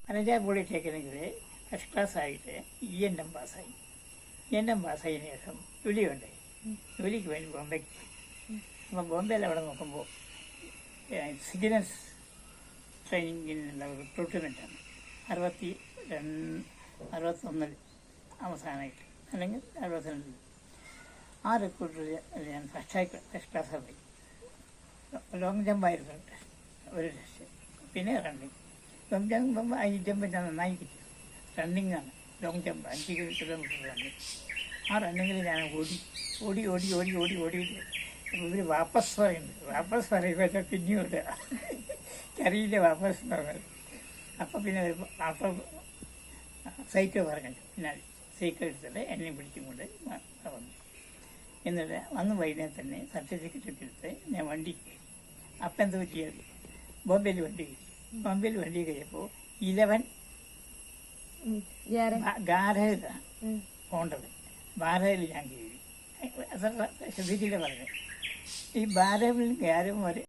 Punjab പോളിടെക്നിക്കിൽ first class ആയിട്ട് ENM പാസ്സായി. ENM പാസ്സായതിനു ശേഷം ജോലിയുണ്ടായി. ജോലിക്ക് വേണ്ടി ബോംബെക്ക് പോയി. അപ്പോൾ ബോംബെയിൽ അവിടെ നോക്കുമ്പോൾ സിഗ്നസ് ട്രെയിനിങ്ങിനുള്ള റിക്രൂട്ട്മെൻറ്റാണ് 61 അവസാനമായിട്ട്, അല്ലെങ്കിൽ 62. ആ റിക്രൂട്ടറിൽ ഞാൻ ഫസ്റ്റ് ക്ലാസ് പോയി. ലോങ് ജമ്പായിരുന്നു ഒരു ടെസ്റ്റ്, പിന്നെ റണ്ണിങ്. ലോങ് ജമ്പ് 5 ജമ്പ് ഞാൻ നന്നായി കിട്ടി. റണ്ണിങ്ങാണ് ലോങ് ജമ്പ്, 5 കിലോമീറ്റർ റണ്ണിങ്. ആ റണ്ണിങ്ങിൽ ഞാൻ ഓടി ഇവർ വാപ്പസ് പറയുമ്പോൾ പിന്നെയും ഇല്ല, അറിയില്ല വാപ്പസ് പറഞ്ഞത്. അപ്പം പിന്നെ അപ്പം സൈക്കിൾ പറഞ്ഞു, പിന്നെ സൈക്കിൾ എടുത്തിട്ട് എന്നെ പിടിച്ചും കൊണ്ട് വന്നു. എന്നിട്ട് വന്ന് വൈകുന്നേരം തന്നെ സർട്ടിഫിക്കറ്റ് എടുത്ത് ഞാൻ വണ്ടി കയറി. അപ്പം എന്ത് പറ്റിയത്, ബോംബെയിൽ വണ്ടി കഴിയപ്പോൾ 11 ഗാരയിലാണ് പോണ്ടത്. ബാരയിൽ ഞാൻ കയറി. അത്ര ശ്രദ്ധിച്ചില്ല പറഞ്ഞു. ഈ ബാരയിൽ ഗാരം വരെ